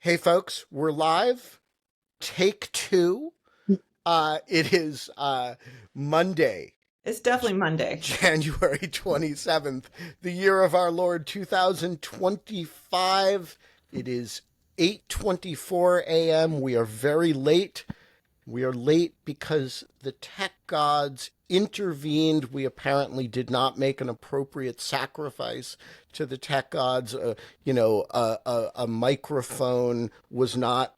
Hey, folks, we're live. Take two. It is Monday, It's definitely Monday. January 27th, the year of our Lord 2025. It is 8:24 a.m. We are very late. We are late because the tech gods intervened. We apparently did not make an appropriate sacrifice to the tech gods. A microphone was not,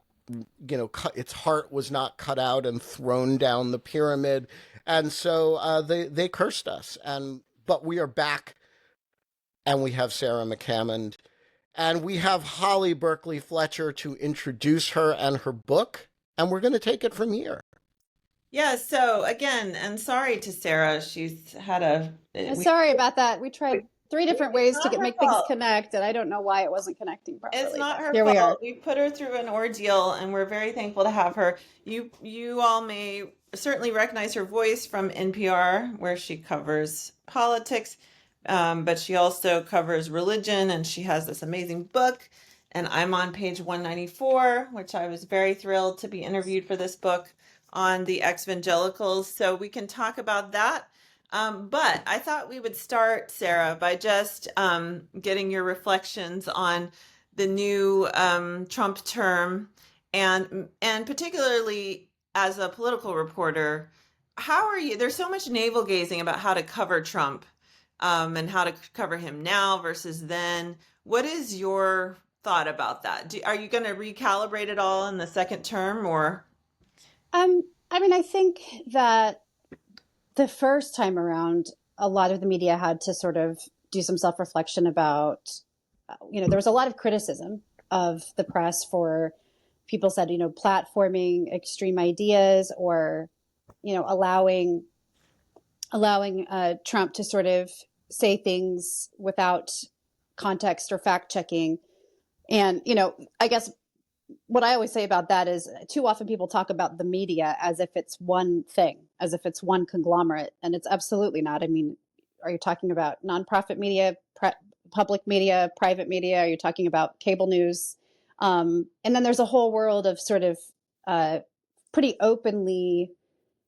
its heart was not cut out and thrown down the pyramid, and so they cursed us. But we are back, and we have Sarah McCammonn, and we have Holly Berkley Fletcher to introduce her and her book, and we're going to take it from here. Yeah, so again, and sorry to Sarah, she's had Sorry about that. We tried three different ways to not her make things fault. connect, and I don't know why it wasn't connecting properly. It's not but her here we are. fault. We put her through an ordeal, and we're very thankful to have her. You all may certainly recognize her voice from NPR, where she covers politics, but she also covers religion, and she has this amazing book. And I'm on page 194, which I was very thrilled to be interviewed for this book on the Exvangelicals. So we can talk about that. But I thought we would start, Sarah, by just getting your reflections on the new Trump term, and particularly as a political reporter, how are you? There's so much navel gazing about how to cover Trump, and how to cover him now versus then. What is your thought about that? Are you going to recalibrate it all in the second term, or? I think that the first time around, a lot of the media had to sort of do some self-reflection about, there was a lot of criticism of the press for people said, platforming extreme ideas or, allowing Trump to sort of say things without context or fact checking. And, I guess what I always say about that is too often people talk about the media as if it's one thing, as if it's one conglomerate, and it's absolutely not. I mean, are you talking about nonprofit media, public media, private media? Are you talking about cable news? And then there's a whole world of sort of pretty openly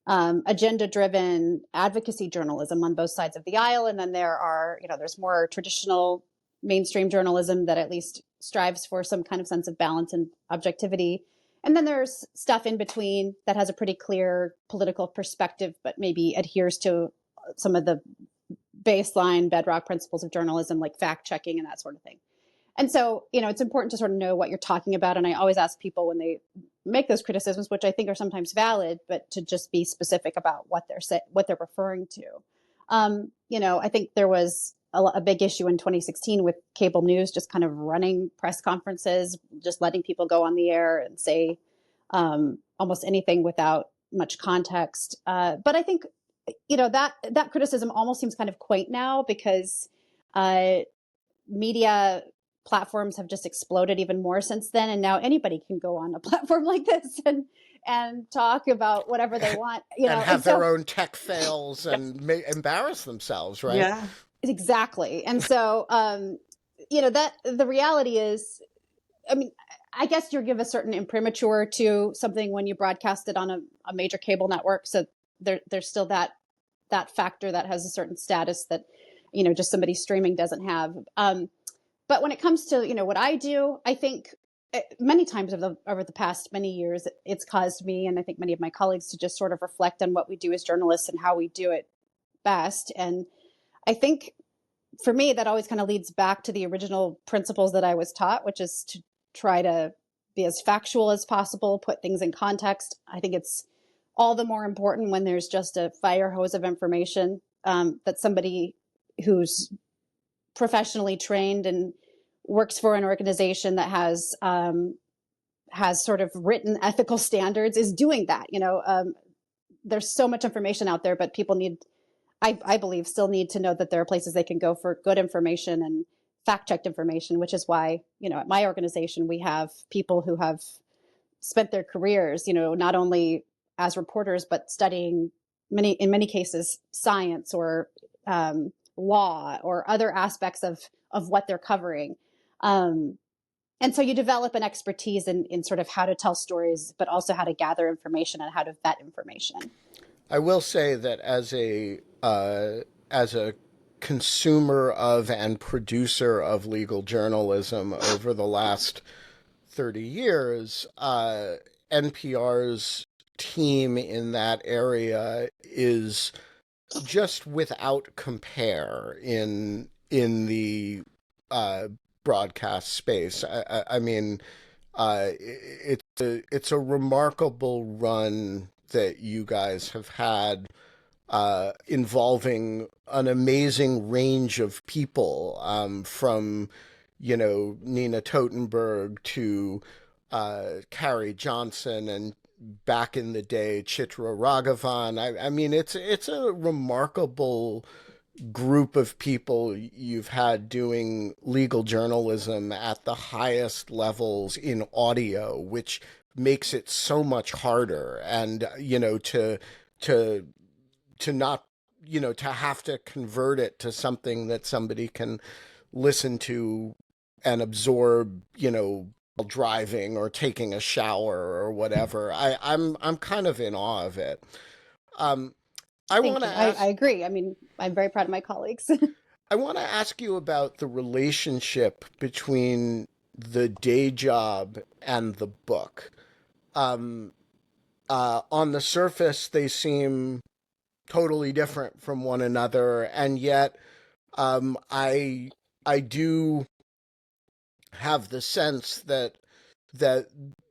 agenda-driven advocacy journalism on both sides of the aisle. And then there's more traditional mainstream journalism that at least strives for some kind of sense of balance and objectivity. And then there's stuff in between that has a pretty clear political perspective, but maybe adheres to some of the baseline bedrock principles of journalism, like fact checking and that sort of thing. And so, it's important to sort of know what you're talking about. And I always ask people when they make those criticisms, which I think are sometimes valid, but to just be specific about what they're referring to. I think there was a big issue in 2016 with cable news just kind of running press conferences, just letting people go on the air and say almost anything without much context. But I think, that criticism almost seems kind of quaint now because media platforms have just exploded even more since then. And now anybody can go on a platform like this and talk about whatever they want, and have their own tech fails and embarrass themselves, right? Yeah. Exactly. And so, that the reality is, I guess you give a certain imprimatur to something when you broadcast it on a major cable network. So there's still that factor that has a certain status that, just somebody streaming doesn't have. But when it comes to, what I do, I think many times over the past many years, it's caused me, and I think many of my colleagues, to just sort of reflect on what we do as journalists and how we do it best. And I think for me, that always kind of leads back to the original principles that I was taught, which is to try to be as factual as possible, put things in context. I think it's all the more important when there's just a fire hose of information, that somebody who's professionally trained and works for an organization that has sort of written ethical standards is doing that. There's so much information out there, but people I believe still need to know that there are places they can go for good information and fact-checked information, which is why, at my organization, we have people who have spent their careers, not only as reporters, but studying in many cases, science or law or other aspects of what they're covering. And so you develop an expertise in sort of how to tell stories, but also how to gather information and how to vet information. I will say that as a consumer of and producer of legal journalism over the last 30 years, NPR's team in that area is just without compare in the broadcast space. I mean, it's a remarkable run that you guys have had, involving an amazing range of people, from Nina Totenberg to Carrie Johnson, and back in the day Chitra Raghavan. I mean, it's a remarkable group of people you've had doing legal journalism at the highest levels in audio, which makes it so much harder. And to not to have to convert it to something that somebody can listen to and absorb, while driving or taking a shower or whatever. I'm kind of in awe of it. um I Thank want to you. I ask agree. I mean, I'm very proud of my colleagues. I want to ask you about the relationship between the day job and the book. Um, on the surface, they seem totally different from one another, and yet, I do have the sense that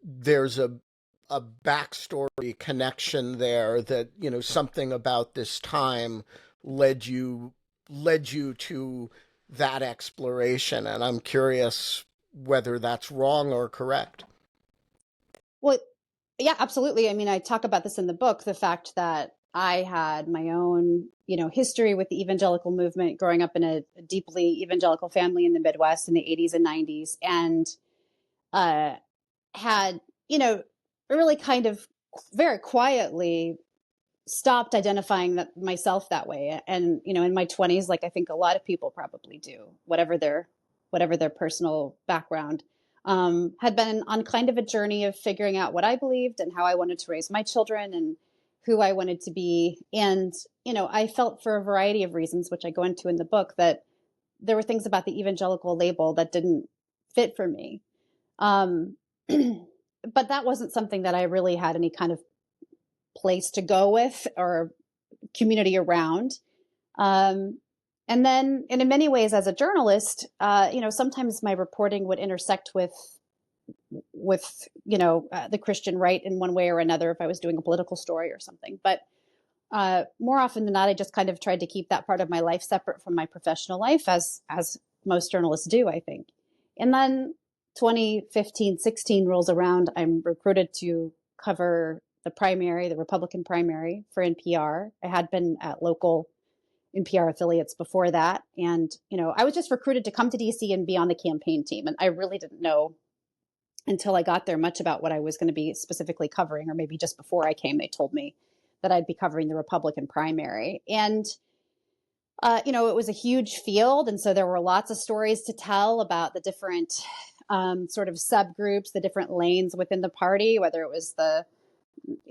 there's a backstory connection there, that something about this time led you to that exploration, and I'm curious whether that's wrong or correct. Well, yeah, absolutely. I mean, I talk about this in the book, the fact that I had my own, history with the evangelical movement growing up in a deeply evangelical family in the Midwest in the 80s and 90s, and uh, had, really kind of very quietly stopped identifying myself that way. And, in my 20s, like I think a lot of people probably do, whatever their personal background, had been on kind of a journey of figuring out what I believed and how I wanted to raise my children and who I wanted to be. And, I felt for a variety of reasons, which I go into in the book, that there were things about the evangelical label that didn't fit for me. Um, but that wasn't something that I really had any kind of place to go with or community around. Um, and then, and in many ways, as a journalist, sometimes my reporting would intersect with the Christian right in one way or another if I was doing a political story or something. But more often than not, I just kind of tried to keep that part of my life separate from my professional life, as most journalists do, I think. And then 2015-16 rolls around. I'm recruited to cover the Republican primary for NPR. I had been at local NPR affiliates before that. And, I was just recruited to come to DC and be on the campaign team. And I really didn't know until I got there much about what I was going to be specifically covering, or maybe just before I came, they told me that I'd be covering the Republican primary. And, it was a huge field. And so there were lots of stories to tell about the different sort of subgroups, the different lanes within the party, whether it was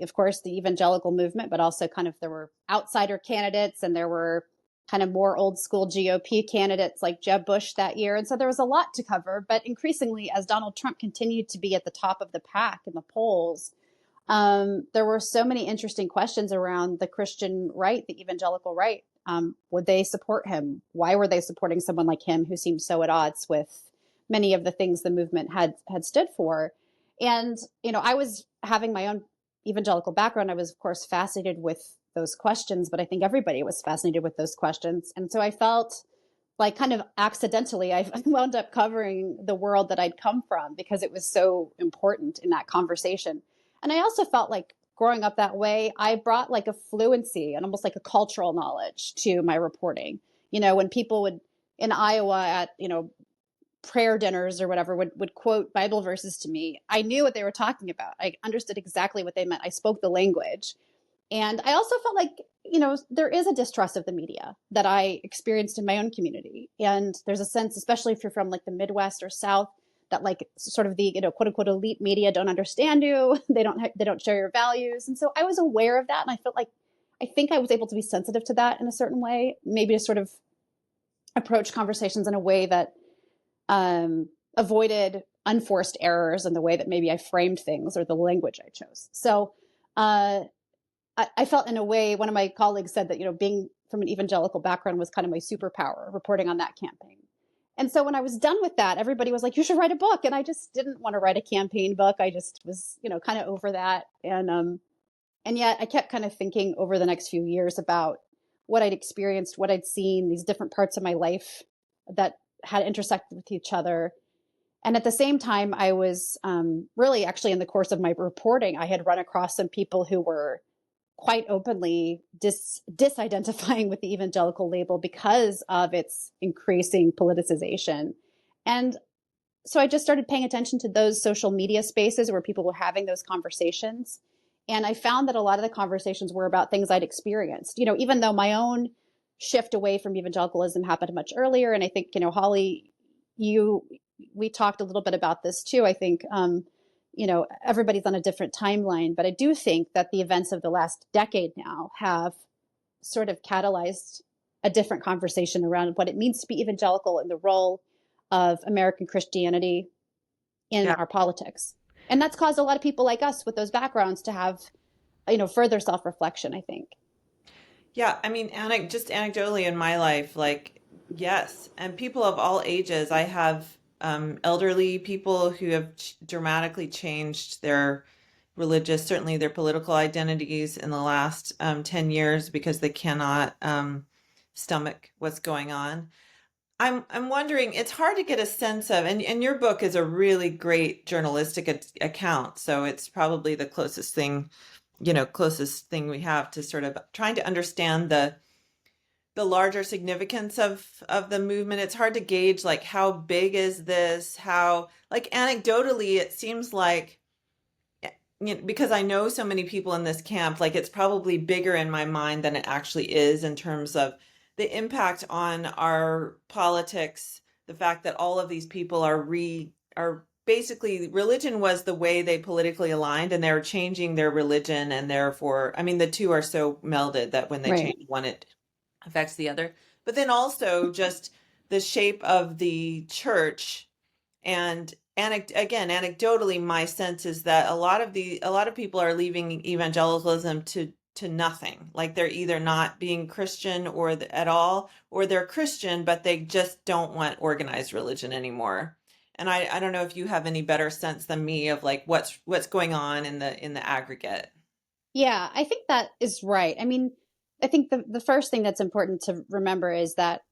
of course, the evangelical movement, but also kind of there were outsider candidates and there were kind of more old school GOP candidates like Jeb Bush that year. And so there was a lot to cover. But increasingly, as Donald Trump continued to be at the top of the pack in the polls, there were so many interesting questions around the Christian right, the evangelical right. Would they support him? Why were they supporting someone like him who seemed so at odds with many of the things the movement had stood for? And, I was having my own evangelical background. I was, of course, fascinated with those questions, but I think everybody was fascinated with those questions. And so I felt like kind of accidentally, I wound up covering the world that I'd come from because it was so important in that conversation. And I also felt like growing up that way, I brought like a fluency and almost like a cultural knowledge to my reporting. When people would in Iowa at, prayer dinners or whatever would quote Bible verses to me, I knew what they were talking about. I understood exactly what they meant. I spoke the language. And I also felt like, there is a distrust of the media that I experienced in my own community. And there's a sense, especially if you're from like the Midwest or South, that like sort of the, quote unquote elite media don't understand you. They don't share your values. And so I was aware of that. And I felt like, I think I was able to be sensitive to that in a certain way, maybe to sort of approach conversations in a way that avoided unforced errors in the way that maybe I framed things or the language I chose. So I felt in a way, one of my colleagues said that, being from an evangelical background was kind of my superpower, reporting on that campaign. And so when I was done with that, everybody was like, you should write a book. And I just didn't want to write a campaign book. I just was, kind of over that. And yet I kept kind of thinking over the next few years about what I'd experienced, what I'd seen, these different parts of my life that had intersected with each other. And at the same time, I was really actually in the course of my reporting, I had run across some people who were quite openly disidentifying with the evangelical label because of its increasing politicization. And so I just started paying attention to those social media spaces where people were having those conversations. And I found that a lot of the conversations were about things I'd experienced, even though my own shift away from evangelicalism happened much earlier. And I think, Holly, we talked a little bit about this too. I think, everybody's on a different timeline, but I do think that the events of the last decade now have sort of catalyzed a different conversation around what it means to be evangelical and the role of American Christianity in our politics. And that's caused a lot of people like us with those backgrounds to have, further self-reflection, I think. Yeah, I mean, just anecdotally in my life, like, yes, and people of all ages. I have elderly people who have dramatically changed their religious, certainly their political identities in the last 10 years because they cannot stomach what's going on. I'm wondering, it's hard to get a sense of, and your book is a really great journalistic account, so it's probably the closest thing we have to sort of trying to understand the larger significance of the movement. It's hard to gauge like how big is this, how like anecdotally it seems like, because I know so many people in this camp, like it's probably bigger in my mind than it actually is in terms of the impact on our politics, the fact that all of these people are basically, religion was the way they politically aligned, and they're changing their religion, and therefore, I mean, the two are so melded that when they change one, it affects the other. But then also just the shape of the church, and again, anecdotally, my sense is that a lot of people are leaving evangelicalism to nothing. Like they're either not being Christian or at all, or they're Christian, but they just don't want organized religion anymore. And I don't know if you have any better sense than me of like what's going on in the aggregate. Yeah, I think that is right. I mean, I think the first thing that's important to remember is that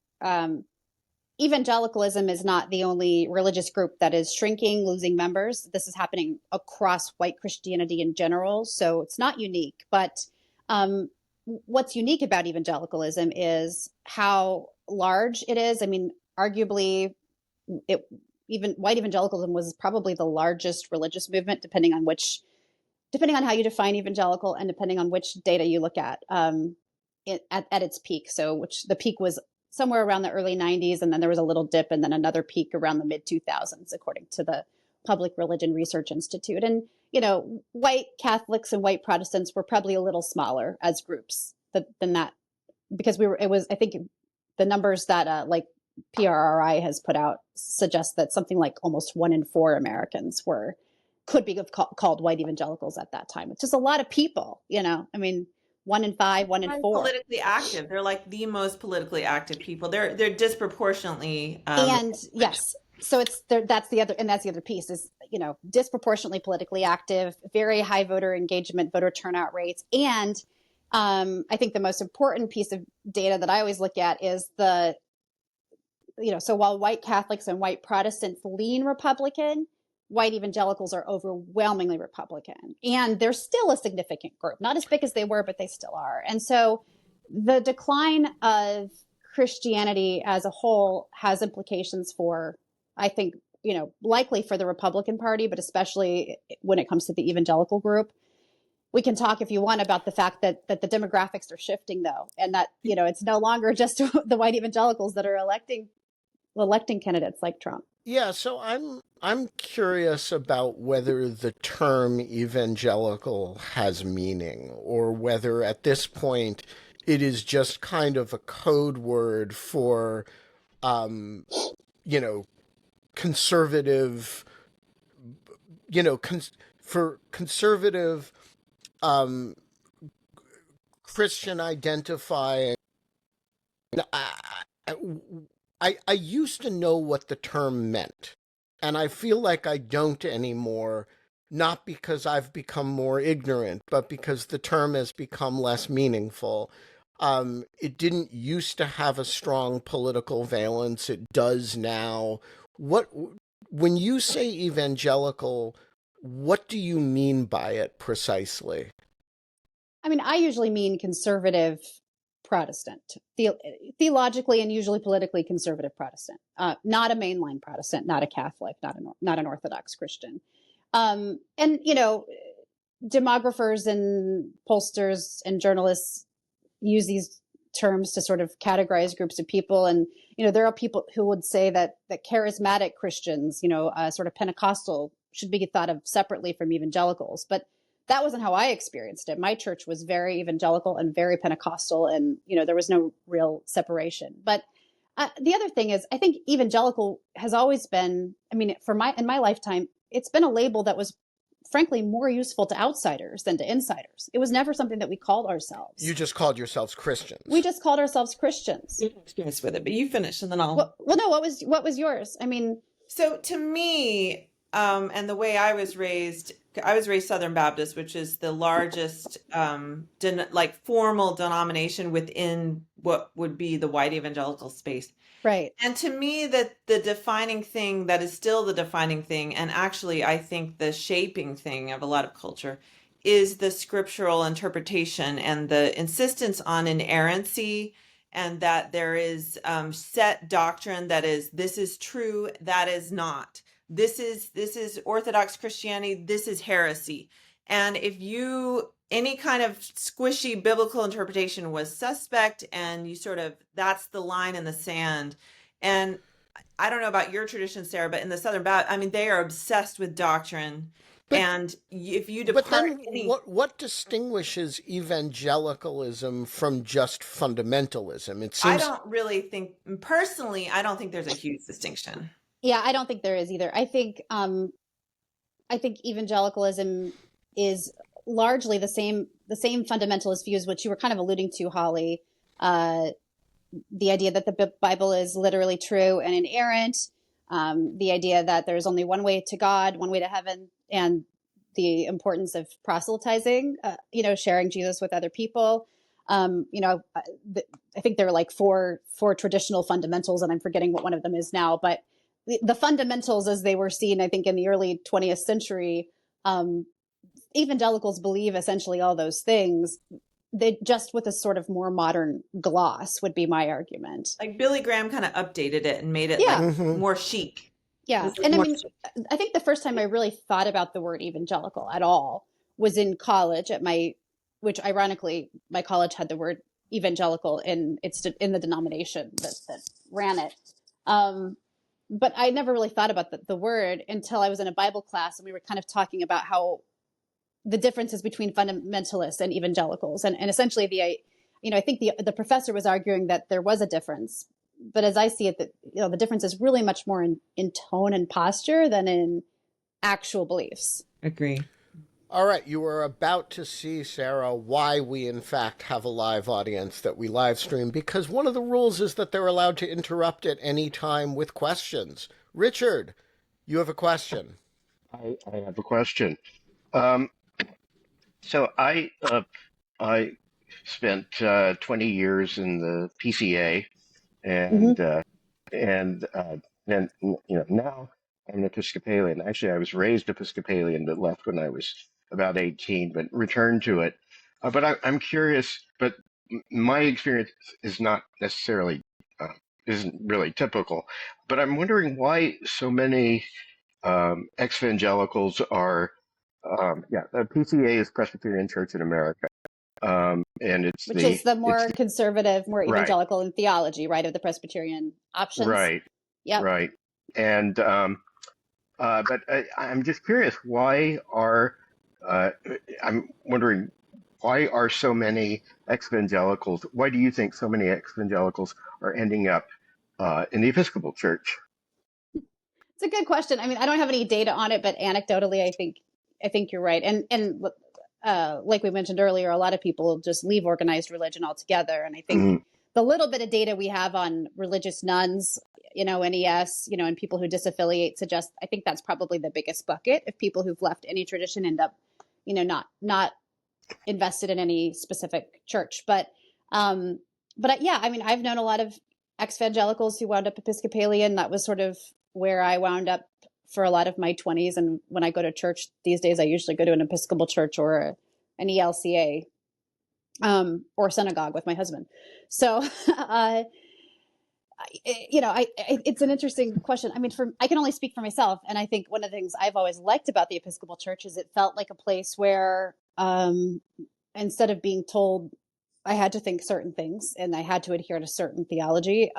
evangelicalism is not the only religious group that is shrinking, losing members. This is happening across white Christianity in general, so it's not unique. But what's unique about evangelicalism is how large it is. I mean, arguably, even white evangelicalism was probably the largest religious movement, depending on how you define evangelical and depending on which data you look at its peak. So, which the peak was somewhere around the early 90s, and then there was a little dip, and then another peak around the mid 2000s, according to the Public Religion Research Institute. And white Catholics and white Protestants were probably a little smaller as groups than that, because I think the numbers that like PRRI has put out suggest that something like almost 1 in 4 Americans could be called white evangelicals at that time, which is a lot of people. I mean, 1 in 5, 1 in 4. Politically active. They're like the most politically active people. They're disproportionately. And yes, so that's the other piece is, disproportionately politically active, very high voter engagement, voter turnout rates. And I think the most important piece of data that I always look at is so while white Catholics and white Protestants lean Republican, white evangelicals are overwhelmingly Republican. And they're still a significant group, not as big as they were, but they still are. And so the decline of Christianity as a whole has implications for, I think, likely for the Republican Party, but especially when it comes to the evangelical group. We can talk if you want about the fact that the demographics are shifting, though, and that, it's no longer just the white evangelicals that are electing candidates like Trump. Yeah, so I'm curious about whether the term evangelical has meaning, or whether at this point it is just kind of a code word for um, you know, conservative, you know, for conservative um, Christian identifying. I, I used to know what the term meant, and I feel like I don't anymore, not because I've become more ignorant, but because the term has become less meaningful. It didn't used to have a strong political valence. It does now. What, when you say evangelical, what do you mean by it precisely? I mean, I usually mean conservative Protestant, theologically and usually politically conservative Protestant, not a mainline Protestant, not a Catholic, not an Orthodox Christian. And demographers and pollsters and journalists use these terms to sort of categorize groups of people. And there are people who would say that charismatic Christians, sort of Pentecostal, should be thought of separately from evangelicals. But that wasn't how I experienced it. My church was very evangelical and very Pentecostal, and there was no real separation. But the other thing is, I think evangelical has always been, I mean, in my lifetime, it's been a label that was frankly more useful to outsiders than to insiders. It was never something that we called ourselves. You just called yourselves Christians. We just called ourselves Christians. Experience with it, but you finish and then I'll. Well, no. What was yours? I mean, So to me, and the way I was raised Southern Baptist, which is the largest formal denomination within what would be the white evangelical space. right. And to me, that the defining thing that is still the defining thing, and actually I think the shaping thing of a lot of culture, is the scriptural interpretation and the insistence on inerrancy, and that there is set doctrine that is, this is true, that is not. This is Orthodox Christianity, this is heresy. And if any kind of squishy biblical interpretation was suspect, and that's the line in the sand. And I don't know about your tradition, Sarah, but in the Southern Baptist, I mean, they are obsessed with doctrine. And if you depart, but then what distinguishes evangelicalism from just fundamentalism? It seems I don't really think, personally, I don't think there's a huge distinction. Yeah, I don't think there is either. I think evangelicalism is largely the same fundamentalist views, which you were kind of alluding to, Holly. The idea that the Bible is literally true and inerrant, the idea that there's only one way to God, one way to heaven, and the importance of proselytizing, sharing Jesus with other people. I think there are like four traditional fundamentals, and I'm forgetting what one of them is now, but the fundamentals as they were seen, I think, in the early 20th century, evangelicals believe essentially all those things. They just with a sort of more modern gloss would be my argument. Like Billy Graham kind of updated it and made it more chic. Yeah. And I mean, I think the first time I really thought about the word evangelical at all was in college which ironically, my college had the word evangelical in the denomination that ran it. But I never really thought about the word until I was in a Bible class, and we were kind of talking about how the differences between fundamentalists and evangelicals. And essentially I think the professor was arguing that there was a difference, but as I see it, that the difference is really much more in tone and posture than in actual beliefs. Agree. All right, you are about to see, Sarah, why we in fact have a live audience that we live stream, because one of the rules is that they're allowed to interrupt at any time with questions. Richard, you have a question. I have a question. So I spent 20 years in the PCA, and then now I'm an Episcopalian. Actually, I was raised Episcopalian, but left when I was about 18, but returned to it. But I'm curious. But my experience is not necessarily isn't really typical. But I'm wondering why so many ex-evangelicals are. The PCA is Presbyterian Church in America, and which is the more conservative, more right. evangelical in theology, right, of the Presbyterian options. Right. Yeah. Right. and but I'm just curious, uh, I'm wondering, why are so many evangelicals, why do you think so many evangelicals are ending up in the Episcopal Church? It's a good question. I mean, I don't have any data on it, but anecdotally, I think you're right. And like we mentioned earlier, a lot of people just leave organized religion altogether. And I think Mhm. the little bit of data we have on religious nuns, NES, and people who disaffiliate suggests, I think that's probably the biggest bucket of people who've left any tradition, end up, not invested in any specific church. Yeah, I mean, I've known a lot of ex-evangelicals who wound up Episcopalian. That was sort of where I wound up for a lot of my 20s. And when I go to church these days, I usually go to an Episcopal church or an ELCA, or synagogue with my husband. So, it's an interesting question. I mean, I can only speak for myself. And I think one of the things I've always liked about the Episcopal Church is it felt like a place where, instead of being told I had to think certain things and I had to adhere to certain theology,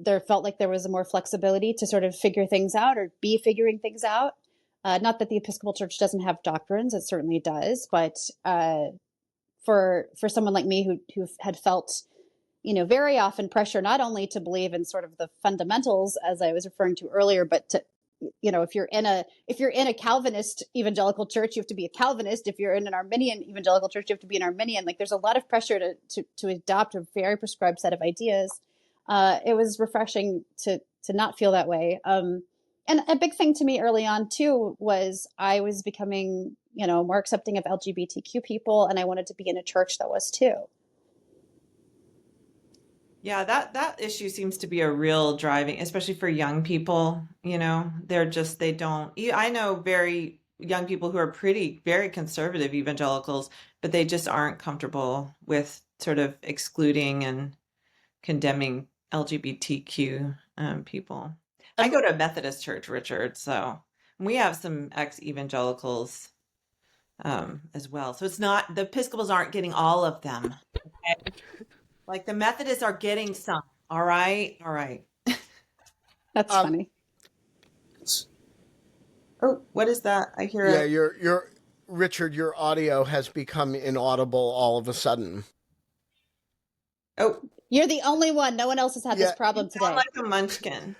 there felt like there was a more flexibility to sort of figure things out or be figuring things out. Not that the Episcopal Church doesn't have doctrines, it certainly does, but for someone like me who had felt, very often pressure not only to believe in sort of the fundamentals, as I was referring to earlier, but to, if you're in a Calvinist evangelical church, you have to be a Calvinist. If you're in an Arminian evangelical church, you have to be an Arminian. Like, there's a lot of pressure to adopt a very prescribed set of ideas. It was refreshing to not feel that way. And a big thing to me early on too was I was becoming, more accepting of LGBTQ people, and I wanted to be in a church that was too. Yeah, that issue seems to be a real driving, especially for young people, they don't, I know very young people who are very conservative evangelicals, but they just aren't comfortable with sort of excluding and condemning LGBTQ people. I go to a Methodist church, Richard, so we have some ex-evangelicals as well. So it's not, the Episcopals aren't getting all of them. Okay? Like the Methodists are getting some. All right. All right. That's funny. Oh, what is that? I hear Yeah, it. your Richard, your audio has become inaudible all of a sudden. Oh, You're the only one. No one else has had this problem you today. sound like a munchkin.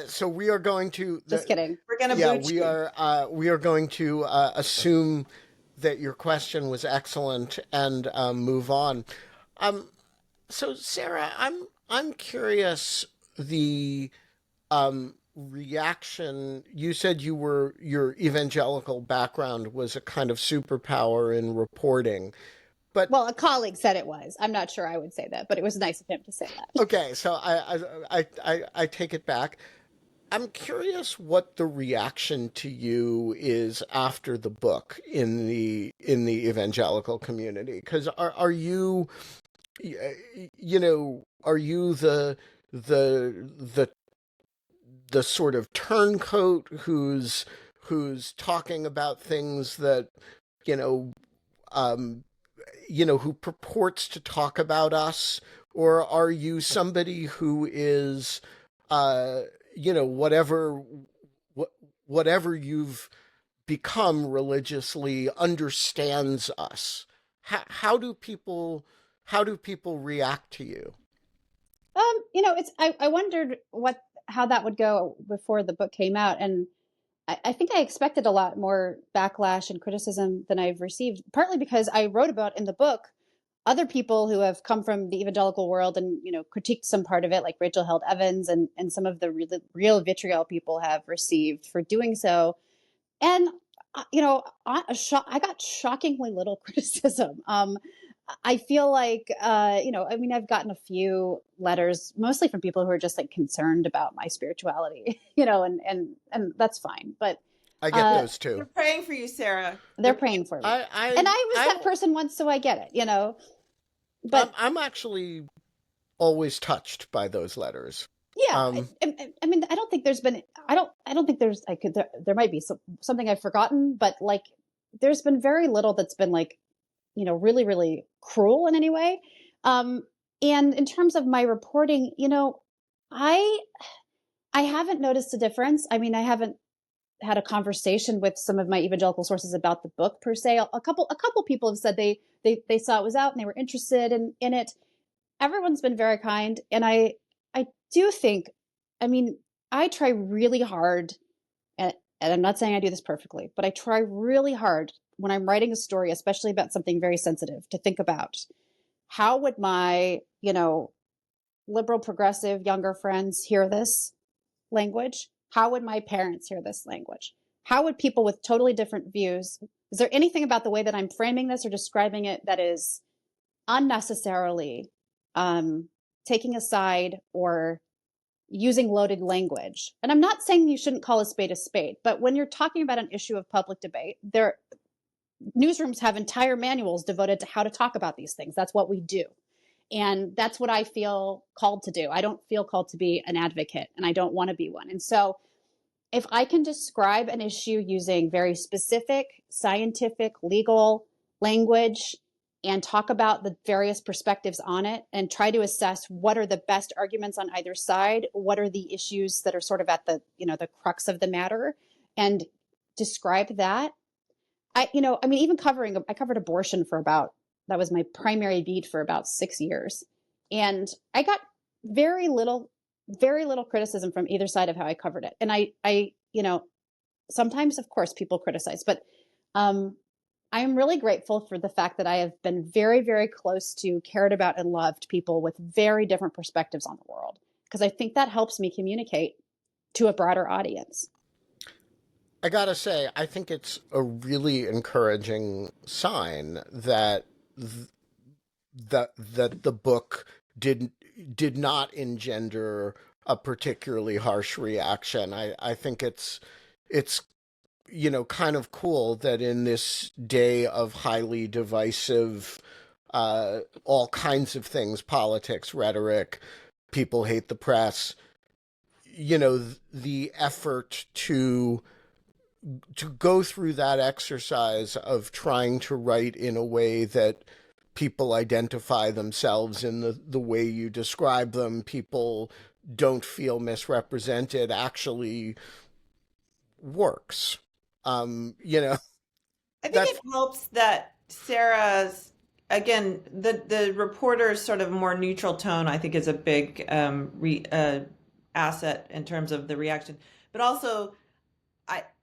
So we are going to Just kidding. We're gonna yeah, boot we you. are we are going to assume that your question was excellent and move on. So Sarah, I'm curious the reaction. You said your evangelical background was a kind of superpower in reporting. But Well, a colleague said it was. I'm not sure I would say that, but it was nice of him to say that. okay, so I take it back. I'm curious what the reaction to you is after the book in the evangelical community, because are you are you the sort of turncoat who's talking about things that you know who purports to talk about us, or are you somebody who is whatever whatever you've become religiously understands us? How do people react to you? It's I wondered how that would go before the book came out, and I think I expected a lot more backlash and criticism than I've received, partly because I wrote about in the book other people who have come from the evangelical world and, critiqued some part of it, like Rachel Held Evans, and some of the real vitriol people have received for doing so. And, I got shockingly little criticism. I feel like, I've gotten a few letters, mostly from people who are just like concerned about my spirituality, and that's fine. But I get those too. We're praying for you, Sarah. they're praying for me. And I was that person once, so I get it, but I'm actually always touched by those letters. yeah, I mean, I don't think there's been, I don't think there's, there might be something I've forgotten, but like, there's been very little that's been like, really, really cruel in any way. And in terms of my reporting, I I haven't noticed a difference. I mean, I haven't had a conversation with some of my evangelical sources about the book per se. A couple people have said they saw it was out and they were interested in it. Everyone's been very kind, and I do think, I mean, I try really hard, and I'm not saying I do this perfectly, but I try really hard when I'm writing a story, especially about something very sensitive, to think about how would my, liberal, progressive, younger friends hear this language? How would my parents hear this language? How would people with totally different views? Is there anything about the way that I'm framing this or describing it that is unnecessarily taking a side or using loaded language? And I'm not saying you shouldn't call a spade, but when you're talking about an issue of public debate, newsrooms have entire manuals devoted to how to talk about these things. That's what we do. And that's what I feel called to do. I don't feel called to be an advocate, and I don't want to be one. And so if I can describe an issue using very specific scientific, legal language and talk about the various perspectives on it and try to assess what are the best arguments on either side, what are the issues that are sort of at the, the crux of the matter, and describe that. I mean, even I covered abortion that was my primary beat for about 6 years. And I got very little criticism from either side of how I covered it. And I sometimes, of course, people criticize, but I am really grateful for the fact that I have been very, very close to, cared about, and loved people with very different perspectives on the world, because I think that helps me communicate to a broader audience. I gotta say, I think it's a really encouraging sign that the book did not engender a particularly harsh reaction. I think it's kind of cool that in this day of highly divisive all kinds of things, politics, rhetoric, people hate the press, the effort to go through that exercise of trying to write in a way that people identify themselves in the way you describe them, people don't feel misrepresented, actually works. I think it helps that Sarah's, again, the reporter's sort of more neutral tone, I think, is a big asset in terms of the reaction. But also,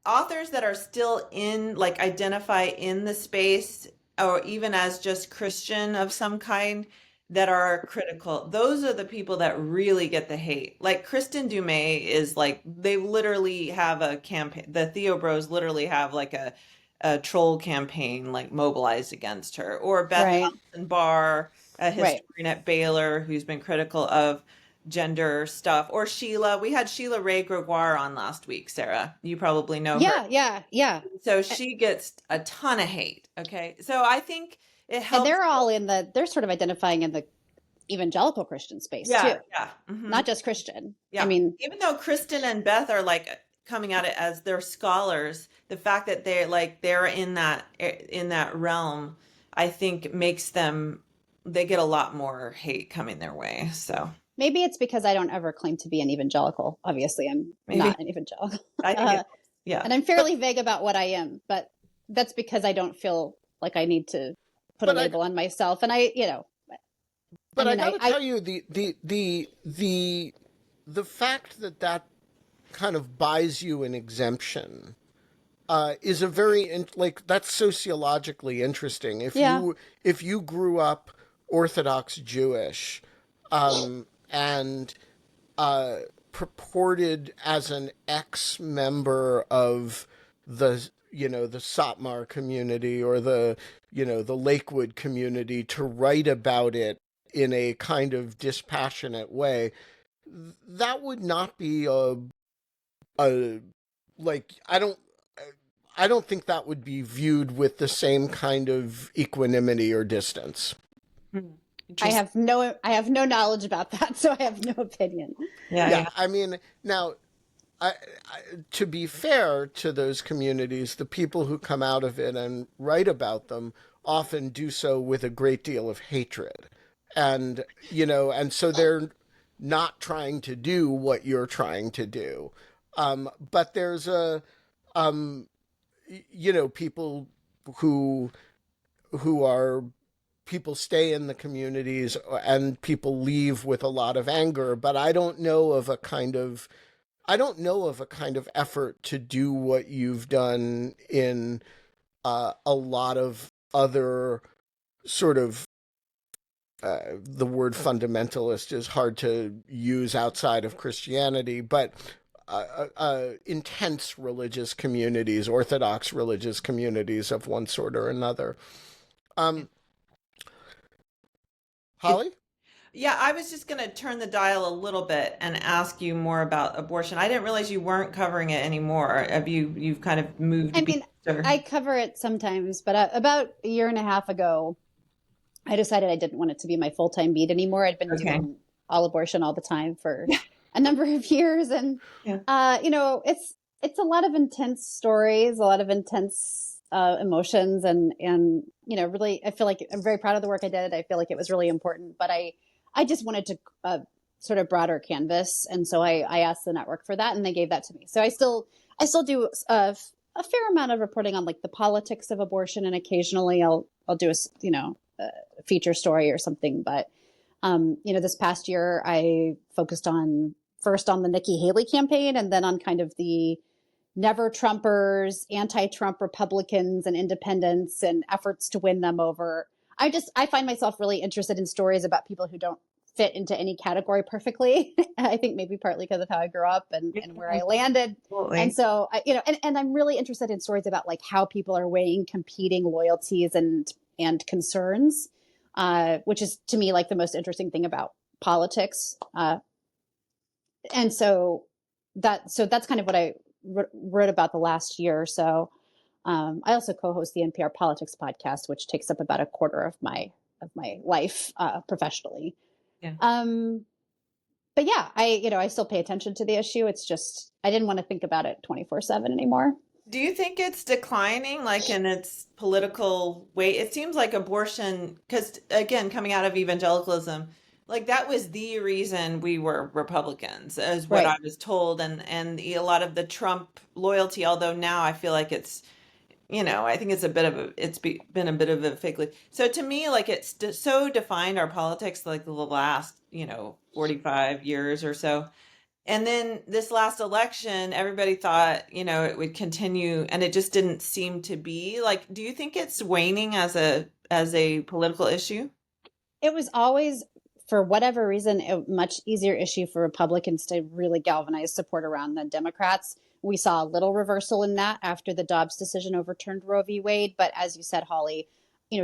authors that are still identify in the space, or even as just Christian of some kind, that are critical, those are the people that really get the hate. Like Kristen Dumais is they literally have a campaign. The Theo Bros literally have a troll campaign mobilized against her. Or Beth Right. Allison Barr, a historian Right. at Baylor who's been critical of gender stuff. Or Sheila. We had Sheila Ray Gregoire on last week, Sarah. You probably know her. Yeah. So she gets a ton of hate. Okay. So I think it helps. And they're sort of identifying in the evangelical Christian space too. Yeah. Mm-hmm. Not just Christian. Yeah. I mean, even though Kristen and Beth are coming at it as they're scholars, the fact that they're in that realm, I think makes they get a lot more hate coming their way. So maybe it's because I don't ever claim to be an evangelical. Obviously, I'm not an evangelical. I think yeah. And I'm fairly vague about what I am, but that's because I don't feel like I need to put a label on myself. And I gotta tell you, the fact that kind of buys you an exemption is a very that's sociologically interesting. If you grew up Orthodox Jewish and purported as an ex-member of the Satmar community or the Lakewood community, to write about it in a kind of dispassionate way, that would not be I don't think that would be viewed with the same kind of equanimity or distance. I have no knowledge about that, so I have no opinion. Yeah. I mean, now, to be fair to those communities, the people who come out of it and write about them often do so with a great deal of hatred. And, and so not trying to do what you're trying to do. But there's people who are people stay in the communities and people leave with a lot of anger, but I don't know of a kind of effort to do what you've done in a lot of other sort of the word fundamentalist is hard to use outside of Christianity, but intense religious communities, Orthodox religious communities of one sort or another. Holly? Yeah, I was just going to turn the dial a little bit and ask you more about abortion. I didn't realize you weren't covering it anymore. You've kind of moved I mean, beyond. I cover it sometimes, but about a year and a half ago, I decided I didn't want it to be my full-time beat anymore. I'd been doing all abortion all the time for a number of years. And, it's a lot of intense stories, a lot of intense emotions. And, really, I feel like I'm very proud of the work I did. I feel like it was really important, but I just wanted to sort of broader canvas. And so I asked the network for that and they gave that to me. So I still do a fair amount of reporting on like the politics of abortion. And occasionally I'll do a feature story or something. But, this past year I focused first on the Nikki Haley campaign and then on kind of the never Trumpers, anti-Trump Republicans and independents and efforts to win them over. I find myself really interested in stories about people who don't fit into any category perfectly. I think maybe partly because of how I grew up and where I landed. Absolutely. And so, and I'm really interested in stories about like how people are weighing competing loyalties and concerns, which is to me like the most interesting thing about politics. And so that's kind of what I wrote about the last year or so. I also co-host the NPR Politics podcast, which takes up about a quarter of my life professionally. Yeah. But yeah, I still pay attention to the issue. It's just I didn't want to think about it 24/7 anymore. Do you think it's declining, like in its political weight? It seems like abortion, because again, coming out of evangelicalism, like that was the reason we were Republicans, is what Right. I was told, and a lot of the Trump loyalty. Although now I feel like it's, I think it's been a bit of a fake leaf. So to me, like it's so defined our politics, like the last 45 years or so. And then this last election, everybody thought, it would continue, and it just didn't seem to be. Like, do you think it's waning as a political issue? It was always, for whatever reason, a much easier issue for Republicans to really galvanize support around than Democrats. We saw a little reversal in that after the Dobbs decision overturned Roe v. Wade. But as you said, Holly,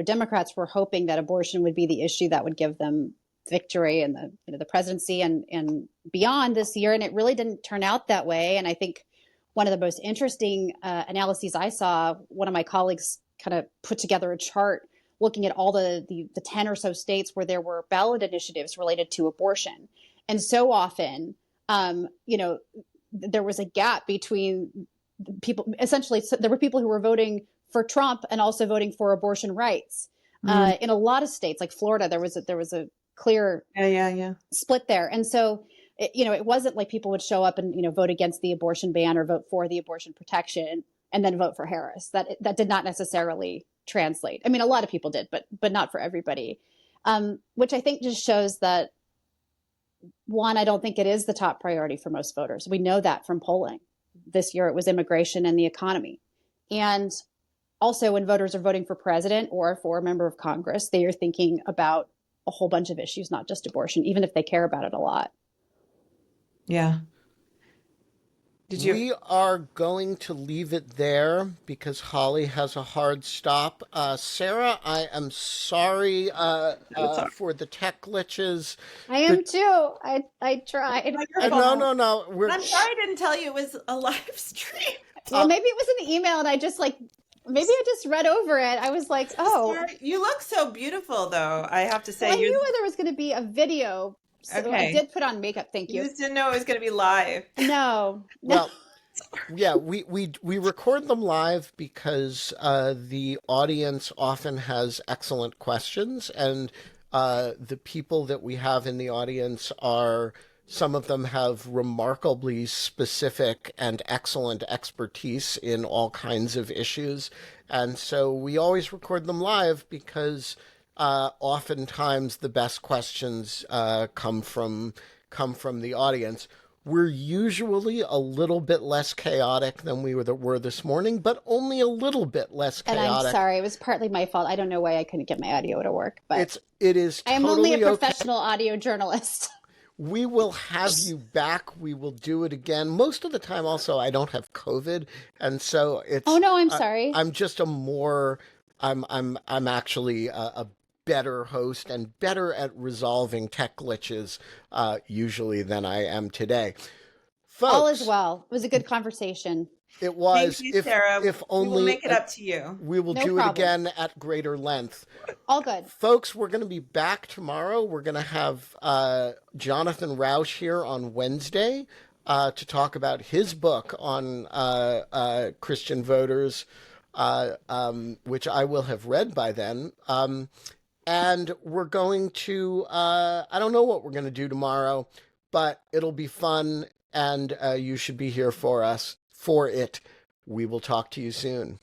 Democrats were hoping that abortion would be the issue that would give them victory in the presidency and beyond this year. And it really didn't turn out that way. And I think one of the most interesting analyses I saw, one of my colleagues kind of put together a chart looking at all the 10 or so states where there were ballot initiatives related to abortion. And so often, there was a gap between people. Essentially, so there were people who were voting for Trump and also voting for abortion rights. In a lot of states, like Florida, there was a clear split there. And so, it wasn't like people would show up and, vote against the abortion ban or vote for the abortion protection and then vote for Harris. That did not necessarily translate. I mean, a lot of people did, but not for everybody, which I think just shows that, one, I don't think it is the top priority for most voters. We know that from polling. This year it was immigration and the economy. And also when voters are voting for president or for a member of Congress, they are thinking about a whole bunch of issues, not just abortion, even if they care about it a lot. Yeah. We are going to leave it there because Holly has a hard stop. Sarah, I am sorry for the tech glitches. I am too. I tried. No. I'm sorry I didn't tell you it was a live stream. Well, maybe it was an email and I just maybe I just read over it. I was like, oh. Sarah, you look so beautiful, though, I have to say. Well, I knew there was going to be a video. So okay. I did put on makeup. Thank you. You just didn't know it was going to be live. No. Well, yeah, we record them live because the audience often has excellent questions, and The people that we have in the audience are, some of them have remarkably specific and excellent expertise in all kinds of issues. And so we always record them live because oftentimes the best questions come from the audience. We're usually a little bit less chaotic than we were this morning, but only a little bit less And chaotic. I'm sorry, it was partly my fault. I don't know why I couldn't get my audio to work, but It is I am totally only a okay. professional audio journalist. We will have you back. We will do it again. Most of the time, also, I don't have COVID, and so it's. Oh no, I'm sorry. I'm just a more. I'm actually a better host and better at resolving tech glitches usually than I am today. Folks, All is well. It was a good conversation. it was. Thank you, Sarah. If only we will make it up to you. We will No do problem. it again at greater length. All good. Folks, we're going to be back tomorrow. We're going to have Jonathan Rausch here on Wednesday to talk about his book on Christian voters, which I will have read by then. And we're going to, I don't know what we're going to do tomorrow, but it'll be fun, and you should be here for it. We will talk to you soon.